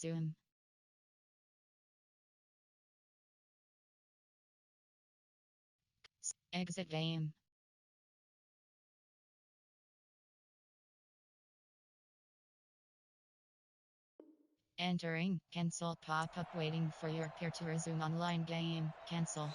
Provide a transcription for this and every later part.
Zoom. Exit game. Entering. Cancel pop-up waiting for your peer to resume online game. Cancel.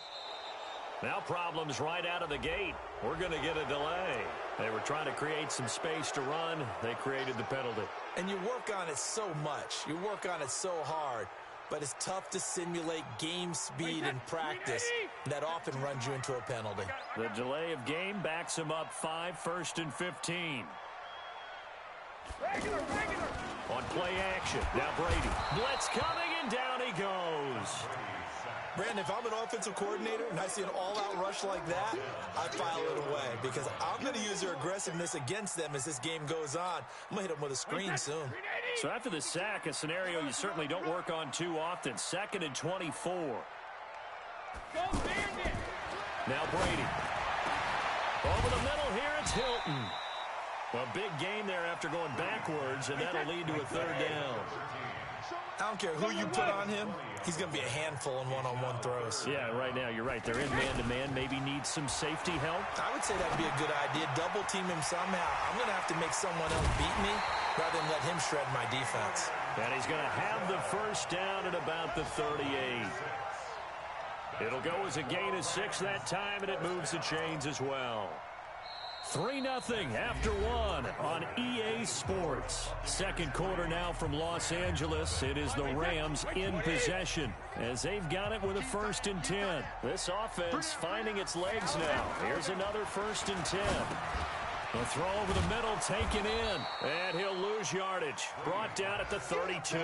Now problems right out of the gate. We're going to get a delay. They were trying to create some space to run. They created the penalty. And you work on it so much. You work on it so hard. But it's tough to simulate game speed in practice. That often runs you into a penalty. The delay of game backs him up 5, 1st and 15. On play action. Now Brady. Blitz coming, and down he goes. Brandon, if I'm an offensive coordinator and I see an all-out rush like that, I file it away because I'm going to use their aggressiveness against them as this game goes on. I'm going to hit them with a screen soon. So after the sack, a scenario you certainly don't work on too often. 2nd and 24. Now Brady. Over the middle here, it's Hilton. A big gain there after going backwards, and that'll lead to a 3rd down. I don't care who you put on him. He's going to be a handful in one-on-one throws. Yeah, right now, you're right. They're in man-to-man. Maybe needs some safety help. I would say that would be a good idea. Double team him somehow. I'm going to have to make someone else beat me rather than let him shred my defense. And he's going to have the 1st down at about the 38. It'll go as a gain of 6 that time, and it moves the chains as well. 3-0 after 1 on EA Sports. 2nd quarter now from Los Angeles. It is the Rams in possession as they've got it with a 1st and 10. This offense finding its legs now. Here's another 1st and 10. A throw over the middle taken in, and he'll lose yardage. Brought down at the 32.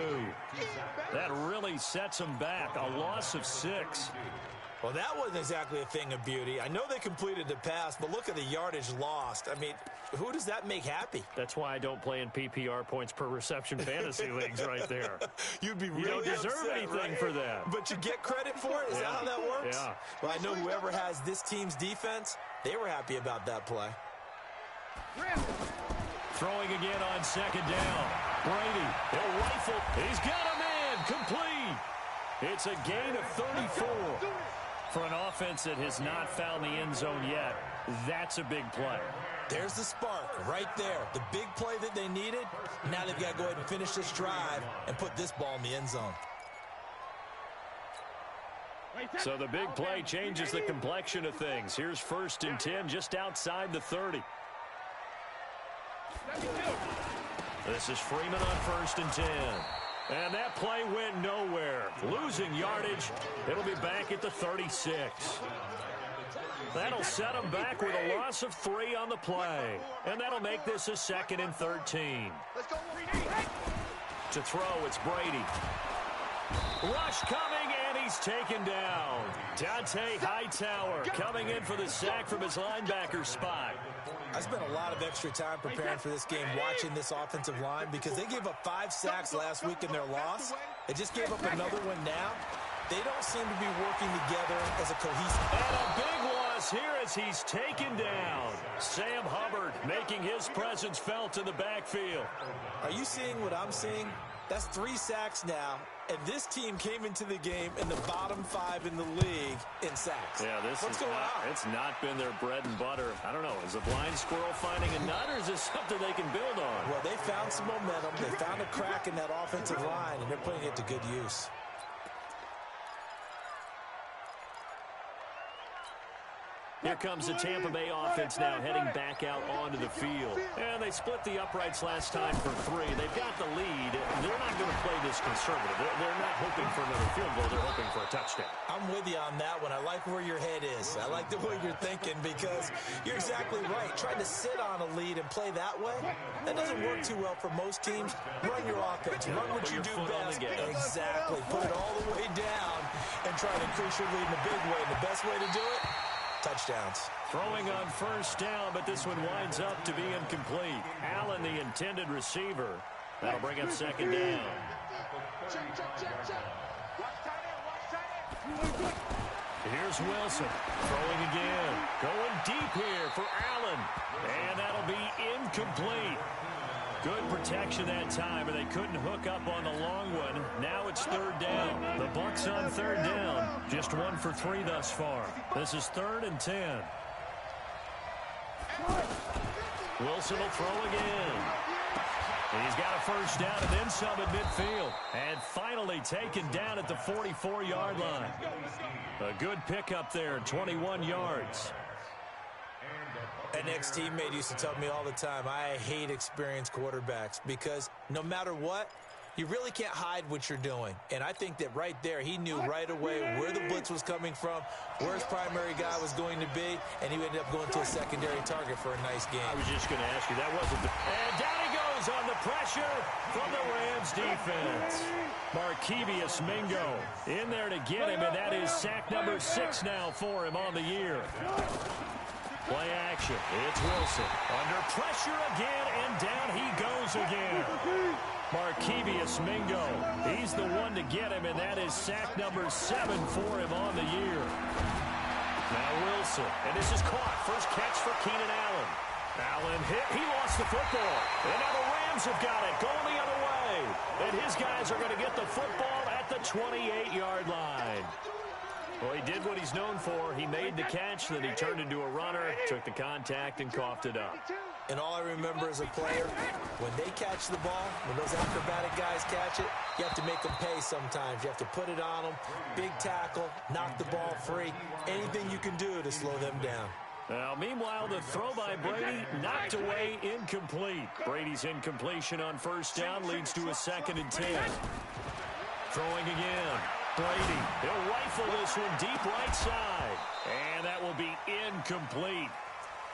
That really sets him back. A loss of 6. Well, that wasn't exactly a thing of beauty. I know they completed the pass, but look at the yardage lost. I mean, who does that make happy? That's why I don't play in PPR points per reception fantasy leagues right there. You'd be really You don't deserve upset, anything right? for that. But you get credit for it? Is that how that works? Yeah. Well, I know whoever has this team's defense, they were happy about that play. Throwing again on 2nd down. Brady, he'll rifle. He's got a man. Complete. It's a gain of 34. For an offense that has not found the end zone yet, that's a big play. There's the spark right there. The big play that they needed. Now they've got to go ahead and finish this drive and put this ball in the end zone. So the big play changes the complexion of things. Here's 1st and 10 just outside the 30. This is Freeman on 1st and 10. And that play went nowhere. Losing yardage. It'll be back at the 36. That'll set him back with a loss of 3 on the play. And that'll make this a 2nd and 13. To throw, it's Brady. Rush coming, and he's taken down. Dante Hightower coming in for the sack from his linebacker spot. I spent a lot of extra time preparing for this game, watching this offensive line, because they gave up 5 sacks last week in their loss. They just gave up another one now. They don't seem to be working together as a cohesive. And a big loss here as he's taken down. Sam Hubbard making his presence felt in the backfield. Are you seeing what I'm seeing? That's 3 sacks now, and this team came into the game in the bottom 5 in the league in sacks. Yeah, What's going on? It's not been their bread and butter. I don't know. Is a blind squirrel finding a nut, or is this something they can build on? Well, they found some momentum. They found a crack in that offensive line, and they're putting it to good use. Here comes the Tampa Bay offense now heading back out onto the field. And they split the uprights last time for 3. They've got the lead. They're not going to play this conservative. They're not hoping for another field goal. They're hoping for a touchdown. I'm with you on that one. I like where your head is. I like the way you're thinking because you're exactly right. Trying to sit on a lead and play that way, that doesn't work too well for most teams. Run your offense. Run what you do best. Exactly. Put it all the way down and try to increase your lead in a big way. And the best way to do it, touchdowns. Throwing on 1st down, but this one winds up to be incomplete. Allen, the intended receiver. That'll bring up 2nd down. Here's Wilson. Throwing again. Going deep here for Allen. And that'll be incomplete. Good protection that time, and they couldn't hook up on the long one. Now it's third down. The Bucs on third down. Just 1 for 3 thus far. This is 3rd and 10. Wilson will throw again. He's got a first down and then some at midfield. And finally taken down at the 44-yard line. A good pickup there, 21 yards. An ex-teammate used to tell me all the time, I hate experienced quarterbacks because no matter what, you really can't hide what you're doing. And I think that right there, he knew right away where the blitz was coming from, where his primary guy was going to be, and he ended up going to a secondary target for a nice game. I was just going to ask you, that wasn't the... And down he goes on the pressure from the Rams defense. Markevius Mingo in there to get him, and that is sack number 6 now for him on the year. Play action. It's Wilson. Under pressure again, and down he goes again. Markevius Mingo. He's the one to get him, and that is sack number 7 for him on the year. Now Wilson, and this is caught. First catch for Keenan Allen. Allen hit. He lost the football. And now the Rams have got it. Going the other way. And his guys are going to get the football at the 28-yard line. Well, he did what he's known for. He made the catch, then he turned into a runner, took the contact, and coughed it up. And all I remember as a player, when they catch the ball, when those acrobatic guys catch it, you have to make them pay sometimes. You have to put it on them, big tackle, knock the ball free, anything you can do to slow them down. Now, meanwhile, the throw by Brady knocked away, incomplete. Brady's incompletion on first down leads to a 2nd and 10. Throwing again. Brady, he'll rifle this one deep right side. And that will be incomplete.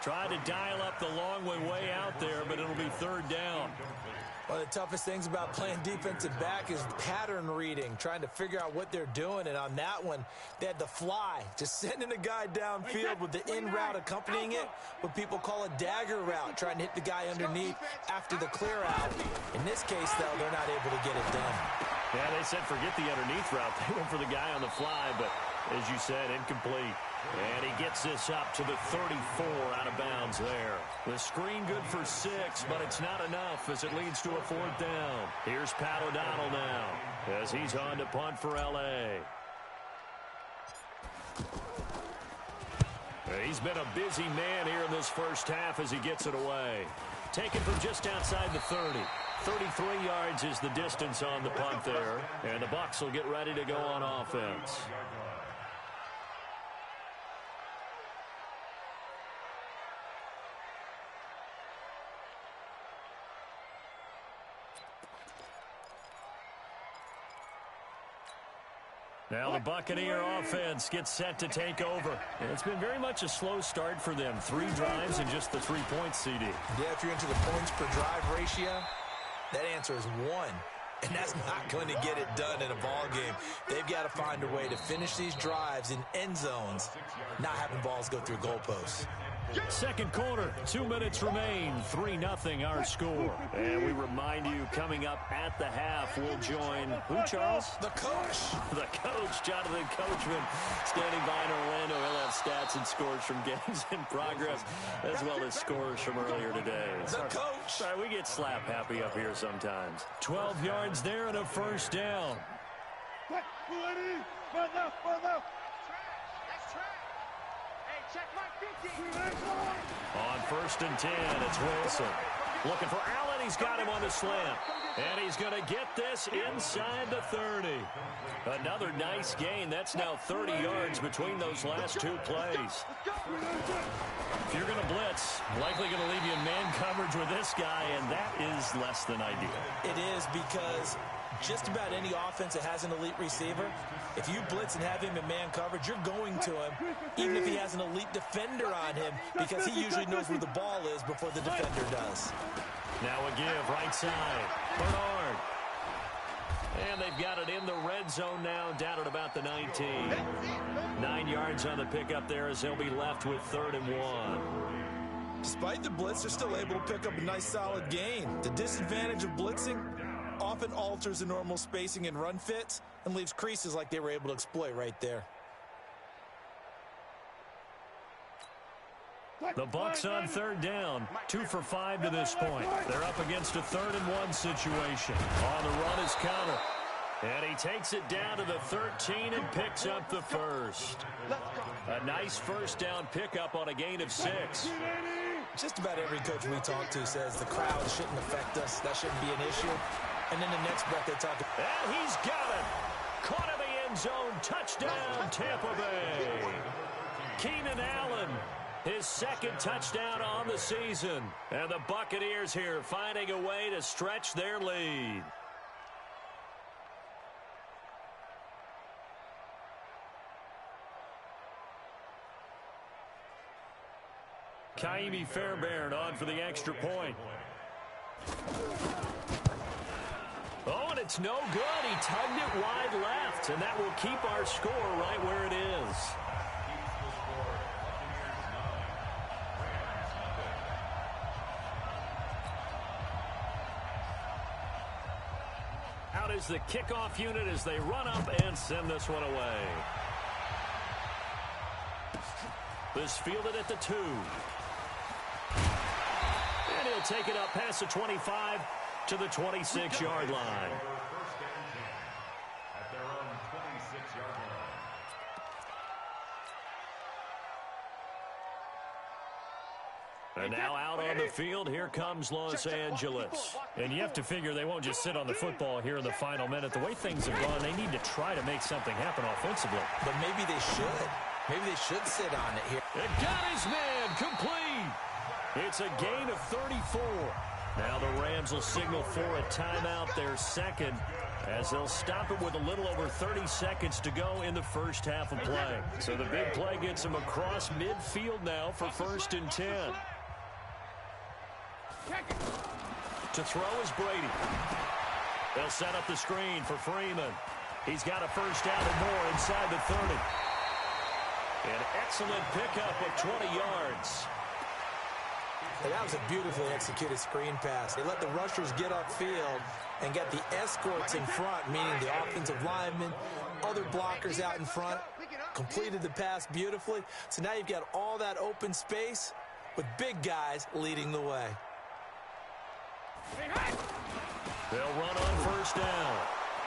Tried to dial up the long way out there, but it'll be 3rd down. One of the toughest things about playing defensive back is pattern reading, trying to figure out what they're doing. And on that one, they had the fly, just sending a guy downfield with the in route accompanying it, what people call a dagger route, trying to hit the guy underneath after the clear out. In this case, though, they're not able to get it done. Yeah, they said forget the underneath route. They went for the guy on the fly, but as you said, incomplete. And he gets this up to the 34 out of bounds there. The screen good for 6, but it's not enough as it leads to a 4th down. Here's Pat O'Donnell now as he's on to punt for L.A. He's been a busy man here in this first half as he gets it away. Taken from just outside the 30. 33 yards is the distance on the punt there. And the Bucs will get ready to go on offense. Now the Buccaneer offense gets set to take over. And it's been very much a slow start for them. 3 drives and just the 3 points, CD. Yeah, if you're into the points per drive ratio, that answer is 1. And that's not going to get it done in a ball game. They've got to find a way to finish these drives in end zones, not having balls go through goalposts. Second quarter, 2 minutes remain, 3-0 our score. And we remind you, coming up at the half, we'll join, who, Charles? The coach. The coach, Jonathan Coachman, standing by in Orlando. He'll have stats and scores from games in progress, as well as scores from earlier today. The coach. Sorry, we get slap happy up here sometimes. 12 yards there and a first down. On 1st and 10, it's Wilson. Looking for Allen. He's got him on the slant. And he's going to get this inside the 30. Another nice gain. That's now 30 yards between those last 2 plays. If you're going to blitz, likely going to leave you in man coverage with this guy, and that is less than ideal. It is, because just about any offense that has an elite receiver, if you blitz and have him in man coverage, you're going to him, even if he has an elite defender on him, because he usually knows where the ball is before the defender does. Now a give, right side, Bernard. And they've got it in the red zone now, down at about the 19. 9 yards on the pickup there as they'll be left with 3rd and 1. Despite the blitz, they're still able to pick up a nice solid gain. The disadvantage of blitzing often alters the normal spacing and run fits and leaves creases like they were able to exploit right there. The Bucs on third down, 2 for 5 to this point. They're up against a 3rd-and-1 situation. On the run is Counter. And he takes it down to the 13 and picks up the first. A nice first down pickup on a gain of 6. Just about every coach we talk to says the crowd shouldn't affect us. That shouldn't be an issue. And then the next breath they talk to. And he's got it. Caught in the end zone. Touchdown, Tampa Bay. Keenan Allen, his 2nd touchdown on the season. And the Buccaneers here finding a way to stretch their lead. Kaimi Fairbairn on for the extra point. Oh, and it's no good. He tugged it wide left, and that will keep our score right where it is. Out is the kickoff unit as they run up and send this one away. This fielded at the 2. And he'll take it up past the 25 to the 26-yard line. And now out on the field, here comes Los Angeles. And you have to figure they won't just sit on the football here in the final minute. The way things have gone, they need to try to make something happen offensively. But maybe they should. Maybe they should sit on it here. It got his man complete. It's a gain of 34. Now the Rams will signal for a timeout, their 2nd, as they'll stop it with a little over 30 seconds to go in the first half of play. So the big play gets them across midfield now for 1st and 10. To throw is Brady. They'll set up the screen for Freeman. He's got a first down and more inside the 30. An excellent pickup of 20 yards. And that was a beautifully executed screen pass. They let the rushers get upfield and get the escorts in front, meaning the offensive linemen, other blockers out in front, completed the pass beautifully. So now you've got all that open space with big guys leading the way. They'll run on first down.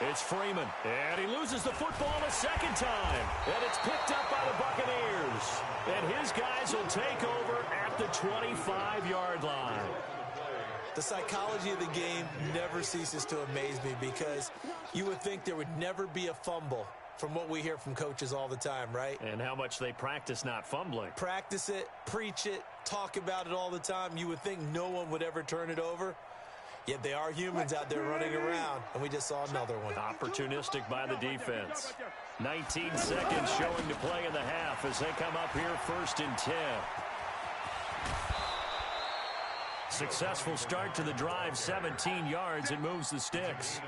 It's Freeman, and he loses the football a 2nd time. And it's picked up by the Buccaneers. And his guys will take over at the 25-yard line. The psychology of the game never ceases to amaze me because you would think there would never be a fumble from what we hear from coaches all the time, right? And how much they practice not fumbling. Practice it, preach it, talk about it all the time. You would think no one would ever turn it over. Yet they are humans out there running around, and we just saw another one. Opportunistic by the defense. 19 seconds showing to play in the half as they come up here 1st and 10. Successful start to the drive, 17 yards. It moves the sticks.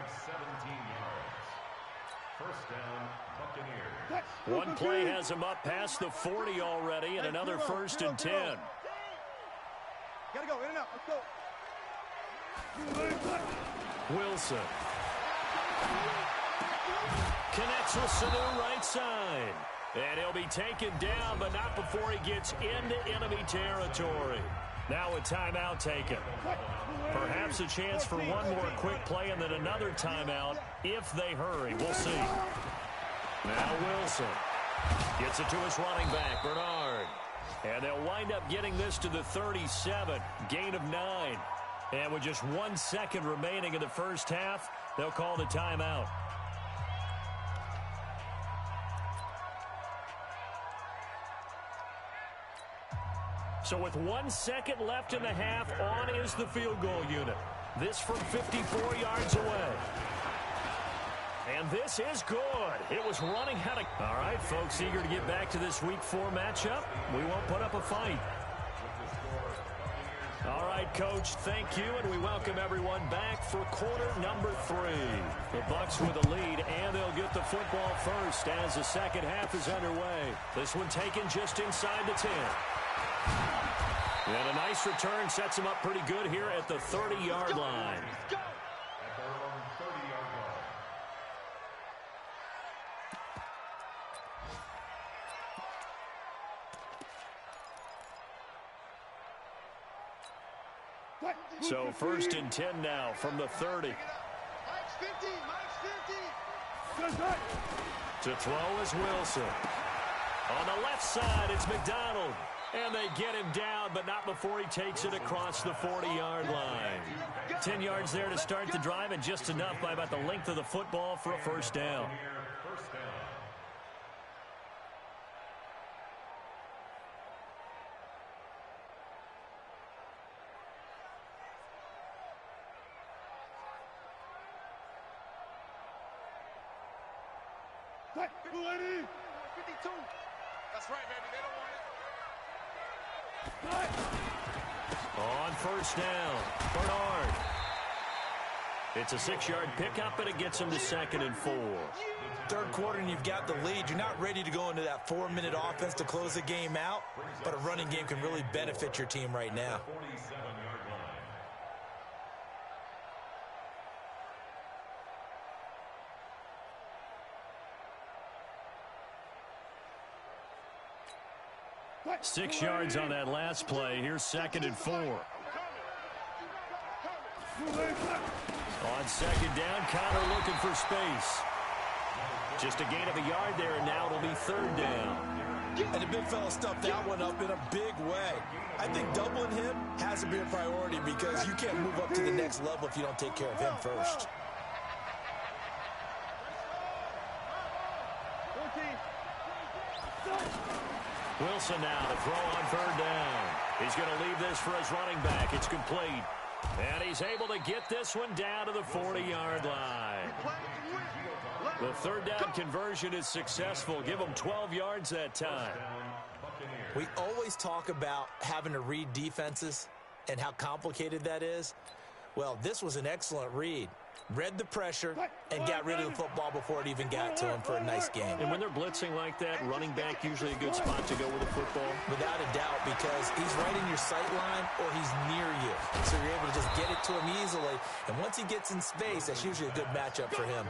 One play has him up past the 40 already, and another 1st and 10. Gotta go, in and out, let's go. Wilson connects with Sanu right side. And he'll be taken down, but not before he gets into enemy territory. Now a timeout taken. Perhaps a chance for one more quick play and then another timeout if they hurry. We'll see. Now Wilson gets it to his running back, Bernard. And they'll wind up getting this to the 37, gain of 9. And with just 1 second remaining in the first half, they'll call the timeout. So with 1 second left in the half, on is the field goal unit. This from 54 yards away. And this is good. It was running out of... All right, folks, eager to get back to this Week 4 matchup. We won't put up a fight. All right, Coach, thank you, and we welcome everyone back for quarter number 3. The Bucs with a lead, and they'll get the football first as the second half is underway. This one taken just inside the 10. And a nice return sets them up pretty good here at the 30-yard line. So 1st and 10 now from the 30. To throw is Wilson. On the left side, it's McDonald. And they get him down, but not before he takes it across the 40-yard line. 10 yards there to start the drive, and just enough by about the length of the football for a first down. That's right, baby. They don't want it. On first down, Bernard. It's a 6-yard pickup, and it gets him to 2nd and 4. Third quarter, and you've got the lead. You're not ready to go into that 4-minute offense to close the game out, but a running game can really benefit your team right now. What? 6 yards on that last play. Here's 2nd and 4. On 2nd down, Connor looking for space. Just a gain of a yard there, and now it'll be 3rd down. And the big fella stuffed that one up in a big way. I think doubling him has to be a priority because you can't move up to the next level if you don't take care of him first. Wilson now to throw on 3rd down. He's going to leave this for his running back. It's complete. And he's able to get this one down to the 40-yard line. The 3rd down conversion is successful. Give him 12 yards that time. We always talk about having to read defenses and how complicated that is. Well, this was an excellent read. Read the pressure and got rid of the football before it even got to him for a nice game. And when they're blitzing like that, running back usually a good spot to go with the football? Without a doubt, because he's right in your sight line or he's near you. So you're able to just get it to him easily. And once he gets in space, that's usually a good matchup for him.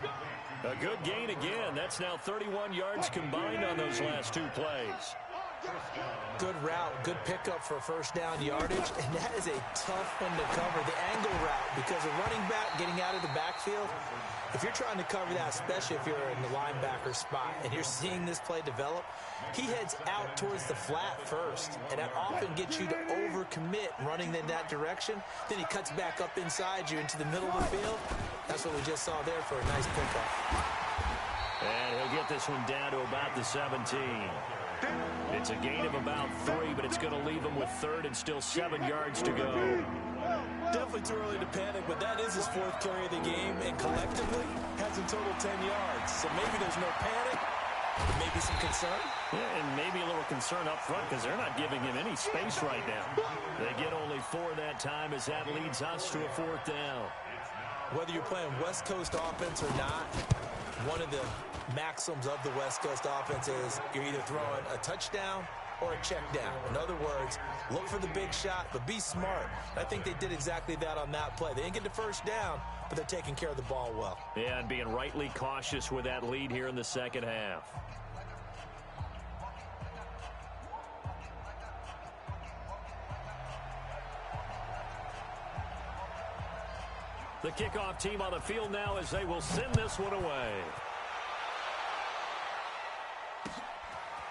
A good gain again. That's now 31 yards combined on those last 2 plays. Good route, good pickup for first down yardage, and that is a tough one to cover, the angle route, because a running back getting out of the backfield, if you're trying to cover that, especially if you're in the linebacker spot and you're seeing this play develop, he heads out towards the flat first, and that often gets you to overcommit running in that direction. Then he cuts back up inside you into the middle of the field. That's what we just saw there for a nice pickup. And he'll get this one down to about the 17. It's a gain of about 3, but it's going to leave him with 3rd and still 7 yards to go. Definitely too early to panic, but that is his 4th carry of the game, and collectively has a total 10 yards. So maybe there's no panic, maybe some concern. Yeah, and maybe a little concern up front because they're not giving him any space right now. They get only 4 that time as that leads us to a 4th down. Whether you're playing West Coast offense or not, one of the maxims of the West Coast offense is you're either throwing a touchdown or a check down. In other words, look for the big shot, but be smart. I think they did exactly that on that play. They didn't get the first down, but they're taking care of the ball well. Yeah, and being rightly cautious with that lead here in the second half. The kickoff team on the field now as they will send this one away.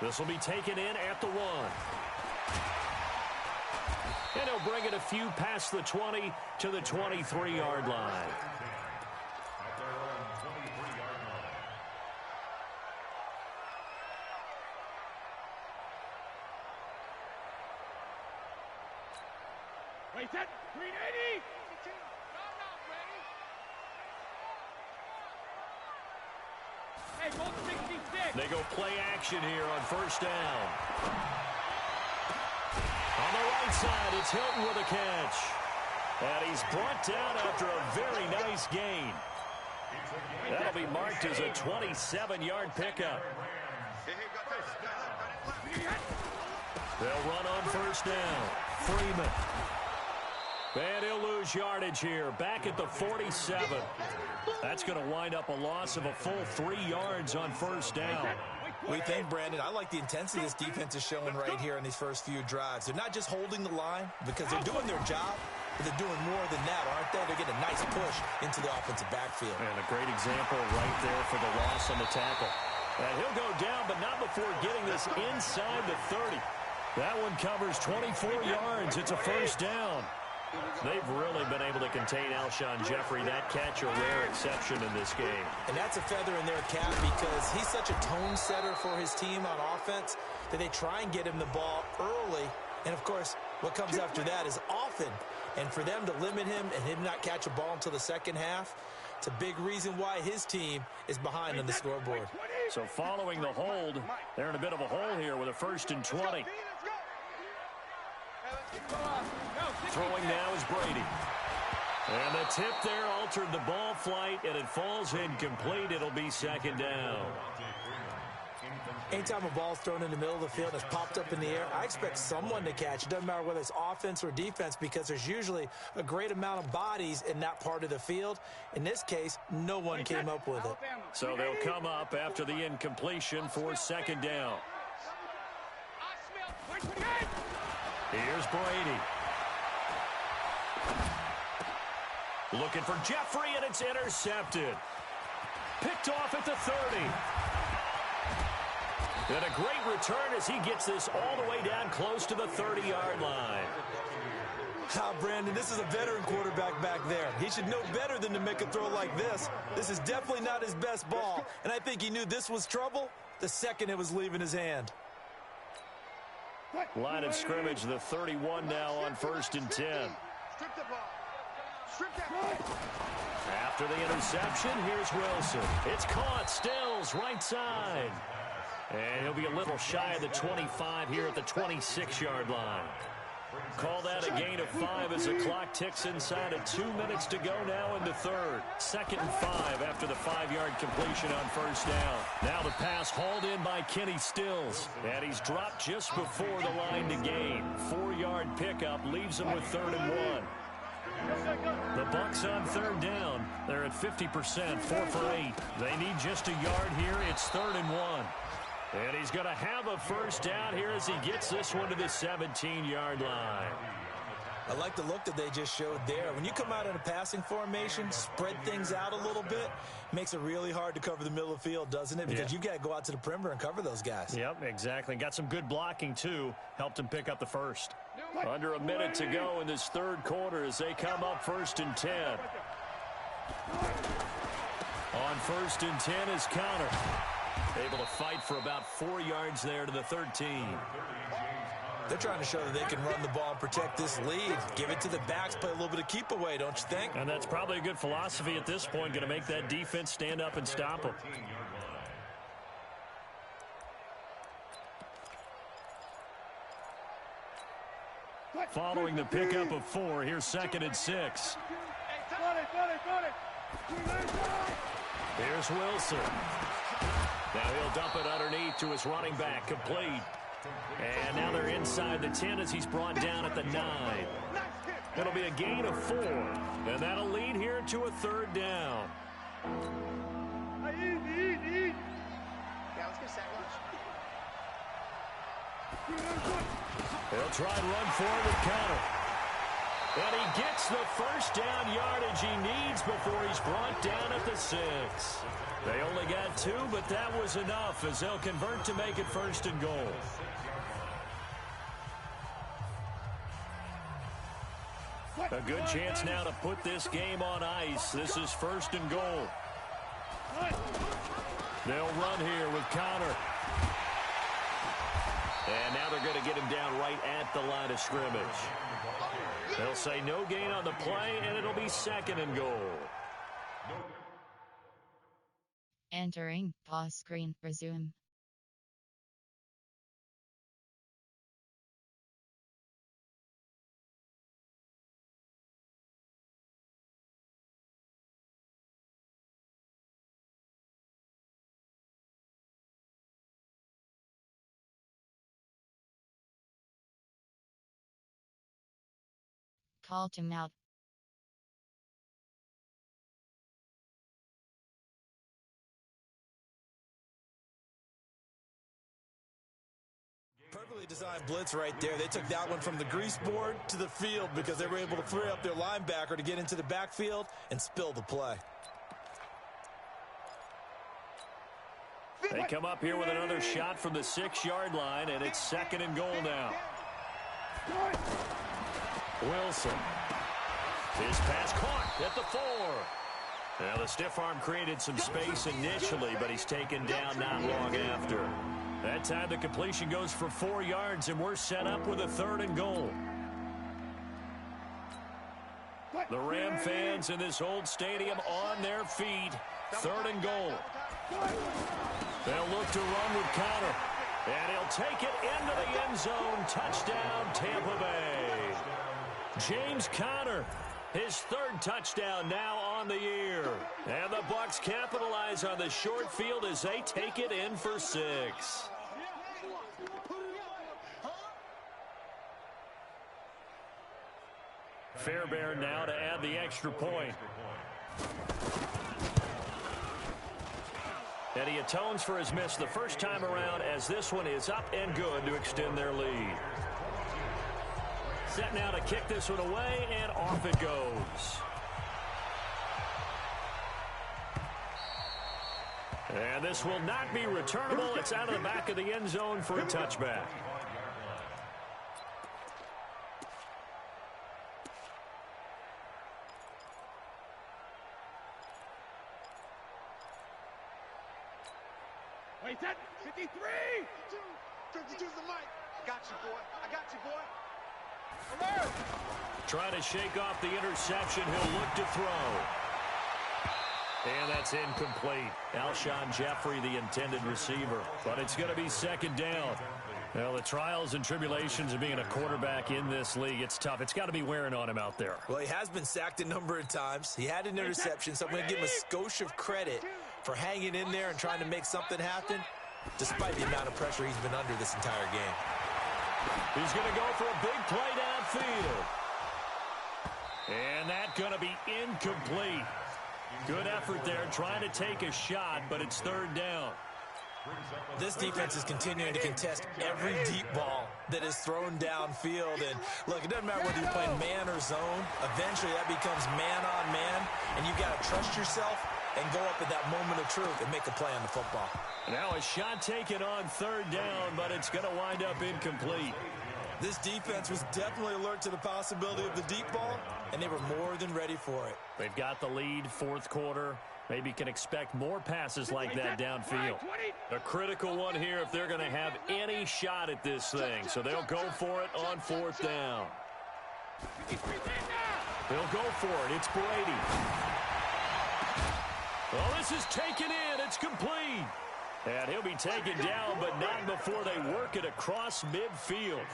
This will be taken in at the 1. And he'll bring it a few past the 20 to the 23-yard line. Wait, that 380. Hey, both 66. They go play action here on first down. On the right side, it's Hilton with a catch. And he's brought down after a very nice gain. That'll be marked as a 27-yard pickup. They'll run on first down. Freeman. And he'll lose yardage here. Back at the 47. That's going to wind up a loss of a full 3 yards on first down. We think, Brandon, I like the intensity this defense is showing right here in these first few drives. They're not just holding the line because they're doing their job, but they're doing more than that, aren't they? They're getting a nice push into the offensive backfield. And a great example right there for the loss on the tackle. And he'll go down, but not before getting this inside the 30. That one covers 24 yards. It's a first down. They've really been able to contain Alshon Jeffrey. That catch a rare exception in this game. And that's a feather in their cap because he's such a tone setter for his team on offense that they try and get him the ball early. And, of course, what comes after that is often. And for them to limit him and him not catch a ball until the second half, it's a big reason why his team is behind on the scoreboard. So following the hold, they're in a bit of a hole here with a 1st and 20. Throwing now is Brady. And the tip there altered the ball flight, and it falls incomplete. It'll be 2nd down. Anytime a ball's thrown in the middle of the field and it's popped up in the air, I expect someone to catch. It doesn't matter whether it's offense or defense because there's usually a great amount of bodies in that part of the field. In this case, no one came up with it. So they'll come up after the incompletion for 2nd down. Here's Brady. Looking for Jeffrey, and it's intercepted. Picked off at the 30. And a great return as he gets this all the way down close to the 30-yard line. Brandon, this is a veteran quarterback back there. He should know better than to make a throw like this. This is definitely not his best ball, and I think he knew this was trouble the second it was leaving his hand. Line of scrimmage, the 31 now on 1st and 10. Strip the ball. Strip that ball. After the interception, here's Wilson. It's caught. Stills, right side. And he'll be a little shy of the 25 here at the 26-yard line. Call that a gain of 5 as the clock ticks inside of 2 minutes to go now in the 3rd. 2nd and 5 after the 5-yard completion on 1st down. Now the pass hauled in by Kenny Stills. And he's dropped just before the line to gain. 4-yard pickup leaves him with 3rd and 1. The Bucs on 3rd down. They're at 50%, 4 for 8. They need just a yard here. It's 3rd and 1. And he's going to have a first down here as he gets this one to the 17-yard line. I like the look that they just showed there. When you come out in a passing formation, spread things out a little bit, makes it really hard to cover the middle of the field, doesn't it? Because you've got to go out to the perimeter and cover those guys. Yep, exactly. Got some good blocking, too. Helped him pick up the first. Under a minute to go in this 3rd quarter as they come up 1st and 10. On 1st and 10 is Connor. Able to fight for about 4 yards there to the 13. They're trying to show that they can run the ball and protect this lead. Give it to the backs, play a little bit of keep away, don't you think? And that's probably a good philosophy at this point, going to make that defense stand up and stop them. Following the pickup of 4, here's 2nd and 6. Here's Wilson. Now he'll dump it underneath to his running back, complete. And now they're inside the 10 as he's brought down at the 9. It'll be a gain of 4, and that'll lead here to a 3rd down. He'll try and run forward with Connor. And he gets the first down yardage he needs before he's brought down at the 6. They only got 2, but that was enough as they'll convert to make it 1st and goal. A good chance now to put this game on ice. This is 1st and goal. They'll run here with Connor. And now they're going to get him down right at the line of scrimmage. They'll say no gain on the play, and it'll be 2nd and goal. Entering pause screen. Resume. Call timeout. Perfectly Poorly designed blitz right there. They took that one from the grease board to the field because they were able to free up their linebacker to get into the backfield and spill the play. They come up here with another shot from the 6-yard line, and it's 2nd and goal now. Wilson. His pass caught at the 4. Now, the stiff arm created some space initially, but he's taken down not long after. That time the completion goes for 4 yards, and we're set up with a 3rd and goal. The Ram fans in this old stadium on their feet. 3rd and goal. They'll look to run with Conner. And he'll take it into the end zone. Touchdown, Tampa Bay. James Conner, his 3rd touchdown now on the year. And the Bucs capitalize on the short field as they take it in for 6. Fairbairn now to add the extra point. And he atones for his miss the first time around as this one is up and good to extend their lead. Set now to kick this one away, and off it goes. And this will not be returnable. It's out of the back of the end zone for a touchback. Wait, that 53! 52's the mic. I got you, boy. I got you, boy. Alert! Trying to shake off the interception. He'll look to throw. And that's incomplete. Alshon Jeffrey, the intended receiver. But it's going to be 2nd down. Well, the trials and tribulations of being a quarterback in this league, it's tough. It's got to be wearing on him out there. Well, he has been sacked a number of times. He had an interception, so I'm going to give him a skosh of credit for hanging in there and trying to make something happen, despite the amount of pressure he's been under this entire game. He's going to go for a big play downfield. And that's going to be incomplete. Good effort there, trying to take a shot, but it's 3rd down. This defense is continuing to contest every deep ball that is thrown downfield. And, look, it doesn't matter whether you're playing man or zone. Eventually, that becomes man-on-man, and you've got to trust yourself and go up at that moment of truth and make a play on the football. Now a shot taken on 3rd down, but it's going to wind up incomplete. This defense was definitely alert to the possibility of the deep ball, and they were more than ready for it. They've got the lead, 4th quarter. Maybe can expect more passes like that downfield. A critical one here if they're going to have any shot at this thing. So they'll go for it on 4th down. They'll go for it. It's Brady. Well, this is taken in. It's complete. And he'll be taken down, but not before they work it across midfield.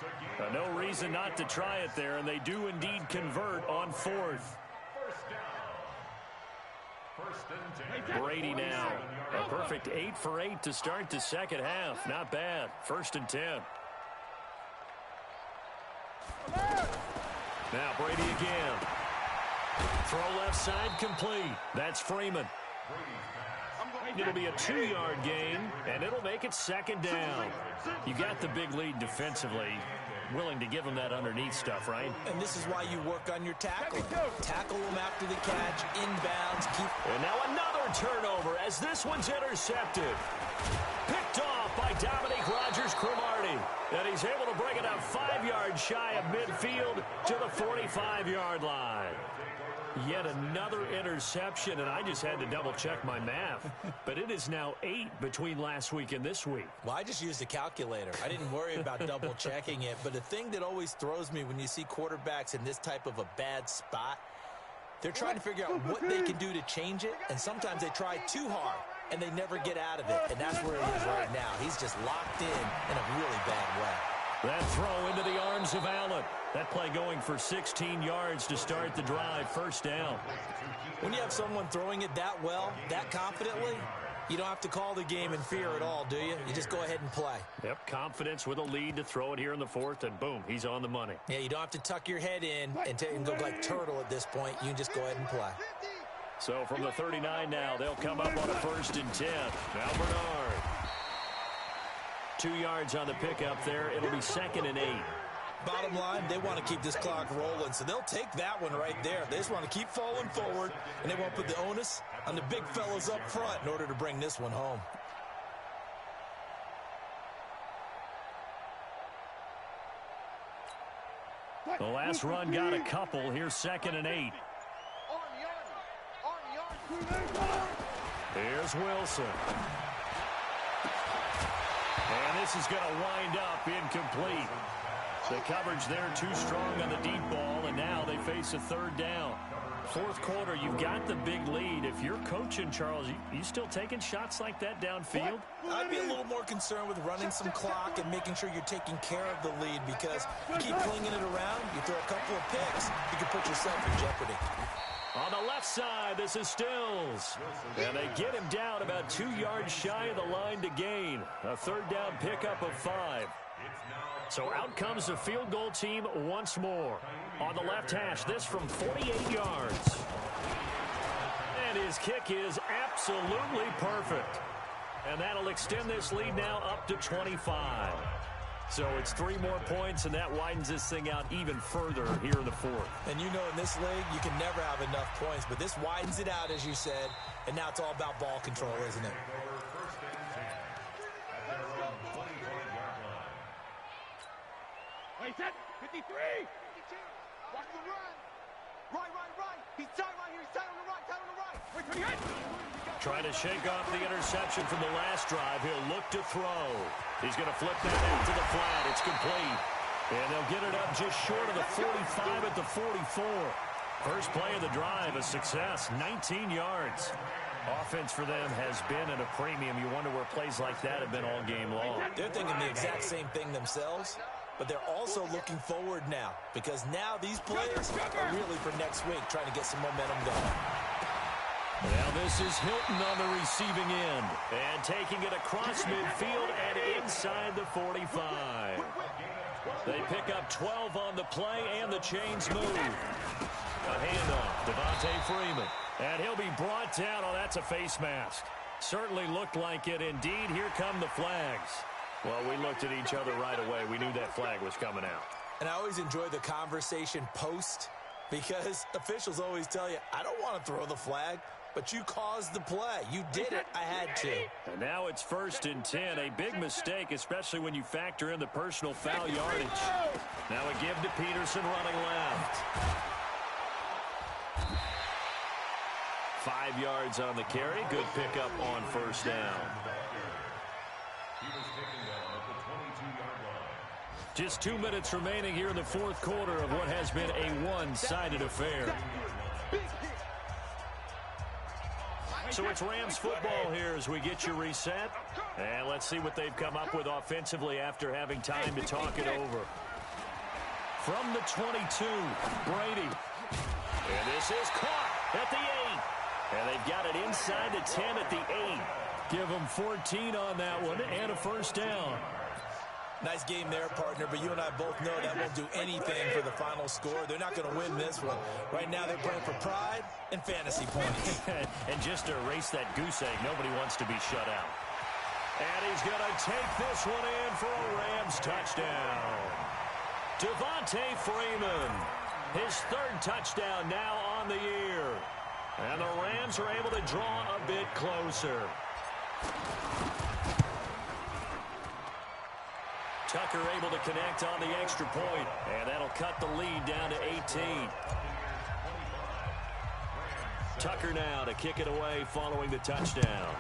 No reason not to try it there, and they do indeed convert on 4th. Brady now. A perfect 8 for 8 to start the second half. Not bad. 1st and 10. Now Brady again. Throw left side complete. That's Freeman. It'll be a 2-yard gain, and it'll make it 2nd down. You got the big lead defensively. Willing to give them that underneath stuff, right? And this is why you work on your tackle. Tackle them after the catch, inbounds, And now another turnover as this one's intercepted. Picked off by Dominique Rodgers-Cromartie. And he's able to bring it up 5 yards shy of midfield to the 45-yard line. Yet another interception, and I just had to double-check my math. But it is now 8 between last week and this week. Well, I just used a calculator. I didn't worry about double-checking it. But the thing that always throws me when you see quarterbacks in this type of a bad spot, they're trying to figure out what they can do to change it, and sometimes they try too hard, and they never get out of it. And that's where he is right now. He's just locked in a really bad way. That throw into the arms of Allen. That play going for 16 yards to start the drive. 1st down. When you have someone throwing it that well, that confidently, you don't have to call the game in fear at all, do you? You just go ahead and play. Yep, confidence with a lead to throw it here in the 4th, and boom, he's on the money. Yeah, you don't have to tuck your head in and go like turtle at this point. You can just go ahead and play. So from the 39 now, they'll come up on a 1st and 10. Now Bernard. 2 yards on the pickup there. It'll be 2nd and 8. Bottom line, they want to keep this clock rolling, so they'll take that one right there. They just want to keep falling forward, and they won't put the onus on the big fellas up front in order to bring this one home. The last run got a couple. Here's 2nd and 8. Here's Wilson. And this is going to wind up incomplete. The coverage there too strong on the deep ball, and now they face a 3rd down. 4th quarter, you've got the big lead. If you're coaching, Charles, you still taking shots like that downfield? I'd be a little more concerned with running some clock and making sure you're taking care of the lead, because you keep flinging it around, you throw a couple of picks, you can put yourself in jeopardy. On the left side, this is Stills. And they get him down about 2 yards shy of the line to gain. A 3rd down pickup of 5. So out comes the field goal team once more. On the left hash, this from 48 yards. And his kick is absolutely perfect. And that'll extend this lead now up to 25. So it's 3 more points, and that widens this thing out even further here in the 4th. And you know, in this league, you can never have enough points, but this widens it out, as you said, and now it's all about ball control, isn't it? Wait, set, 53. 52. Watch the run. Right. He's tight right here. He's tight on the right. Wait, 28. Trying to shake off the interception from the last drive. He'll look to throw. He's going to flip that out to the flat. It's complete. And they'll get it up just short of the 45 at the 44. First play of the drive, a success, 19 yards. Offense for them has been at a premium. You wonder where plays like that have been all game long. They're thinking the exact same thing themselves, but they're also looking forward now, because now these players are really for next week, trying to get some momentum going. Now this is Hilton on the receiving end, and taking it across midfield and inside the 45. They pick up 12 on the play, and the chains move. A handoff, Devontae Freeman, and he'll be brought down. Oh, that's a face mask. Certainly looked like it. Indeed, here come the flags. Well, we looked at each other right away. We knew that flag was coming out. And I always enjoy the conversation post, because officials always tell you, I don't want to throw the flag, but you caused the play. You did it. I had to. And now it's 1st and 10. A big mistake, especially when you factor in the personal foul yardage. Now a give to Peterson running left. 5 yards on the carry. Good pickup on 1st down. Just 2 minutes remaining here in the 4th quarter of what has been a one-sided affair. So it's Rams football here as we get you reset. And let's see what they've come up with offensively after having time to talk it over. From the 22, Brady. And this is caught at the 8. And they've got it inside the 10 at the 8. Give them 14 on that one and a 1st down. Nice game there, partner, but you and I both know that won't do anything for the final score. They're not going to win this one. Right now they're playing for pride and fantasy points. And just to erase that goose egg, nobody wants to be shut out. And he's going to take this one in for a Rams touchdown. Devontae Freeman, his 3rd touchdown now on the year. And the Rams are able to draw a bit closer. Tucker able to connect on the extra point, and that'll cut the lead down to 18. Tucker now to kick it away following the touchdown.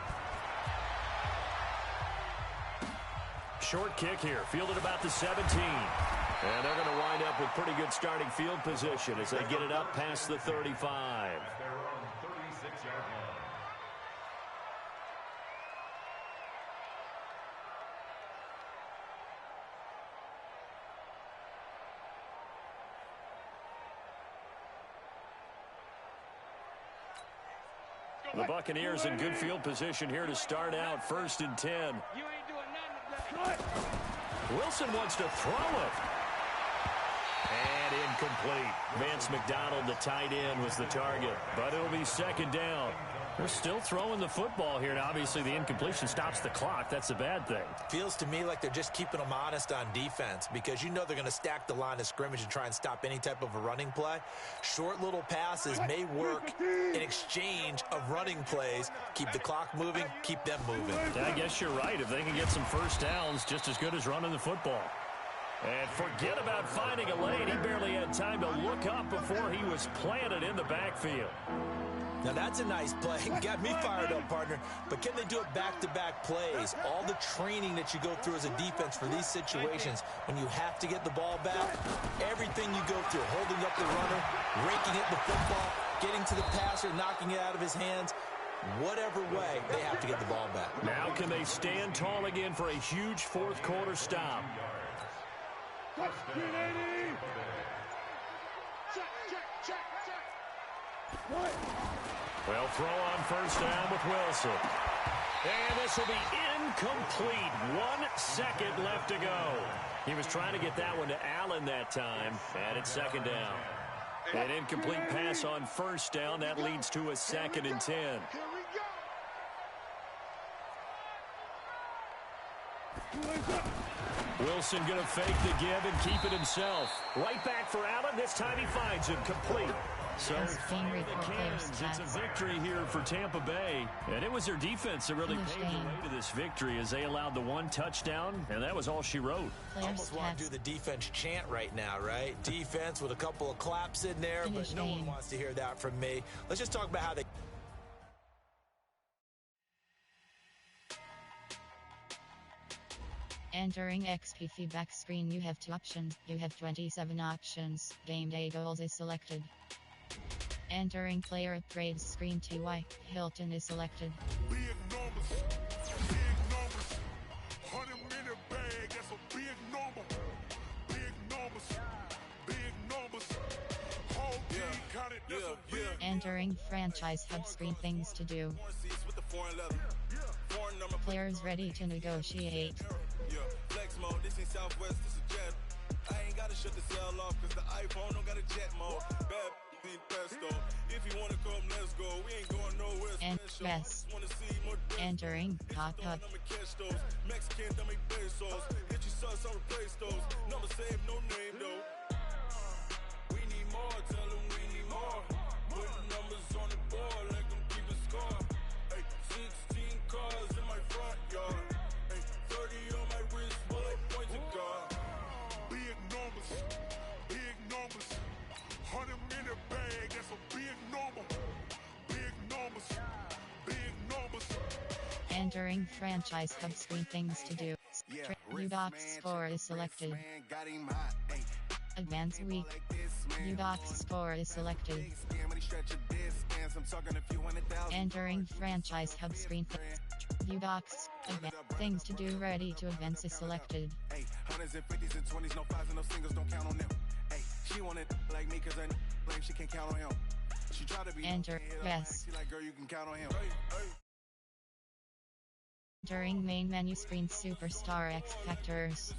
Short kick here, fielded about the 17. And they're going to wind up with pretty good starting field position as they get it up past the 35. The Buccaneers in good field position here to start out 1st and 10. Wilson wants to throw it. And incomplete. Vance McDonald, the tight end, was the target. But it'll be 2nd down. They're still throwing the football here, and obviously the incompletion stops the clock. That's a bad thing. Feels to me like they're just keeping them honest on defense because you know they're going to stack the line of scrimmage and try and stop any type of a running play. Short little passes may work in exchange of running plays. Keep the clock moving, keep them moving. Yeah, I guess you're right. If they can get some first downs, just as good as running the football. And forget about finding a lane. He barely had time to look up before he was planted in the backfield. Now, that's a nice play. Got me fired up, partner. But can they do it back-to-back plays? All the training that you go through as a defense for these situations, when you have to get the ball back, everything you go through, holding up the runner, raking at the football, getting to the passer, knocking it out of his hands, whatever way, they have to get the ball back. Now can they stand tall again for a huge fourth quarter stop? Well, throw on first down with Wilson. And this will be incomplete. 1 second left to go. He was trying to get that one to Allen that time, and it's second down. An incomplete pass on first down. That leads to a 2nd and 10. Wilson going to fake the give and keep it himself. Right back for Allen. This time he finds him complete. So it's a victory here for Tampa Bay. And it was their defense that really paved the way to this victory as they allowed the 1 touchdown, and that was all she wrote. Almost want to do the defense chant right now, right? Defense with a couple of claps in there, but no one wants to hear that from me. Let's just talk about how they... Entering XP feedback screen, you have 2 options. You have 27 options. Game day goals is selected. Entering player upgrades screen, TY Hilton is selected. Big numbers, 100 minute bag, that's a big number. Big numbers, whole team counted, that's a big. Entering franchise hub screen, things to do. Players ready to negotiate. Flex mode, this ain't Southwest, this is jet. I ain't gotta shut the cell off cause the iPhone don't got a jet mode. Bad pesto. If you wanna come, let's go. We ain't going nowhere. And yes. Entering cock-up. Mexican dummy pesos. Get you sus, I'll replace those. Number save, no name though. We need more, tell them we need more. Putting numbers on the board, like them keep a score. Hey, 16 cars in my front yard. Hey, 30 on my wrist, while I point to God. Big numbers, 100 minute bag, that's a big number. Big numbers. Entering franchise hub screen, things to do. U-Docs score is selected. Advance week. U-Docs score is selected. Entering franchise hub screen. U-Docs things to do, ready to advance is selected. Hundreds and 50s and 20s, no 5s and no singles, don't count on them. She wanted like me cause I blame, she can't count on him. She tried to be Enter, yes. She like, girl, you can count on him. Entering main menu screen, Superstar X Factors.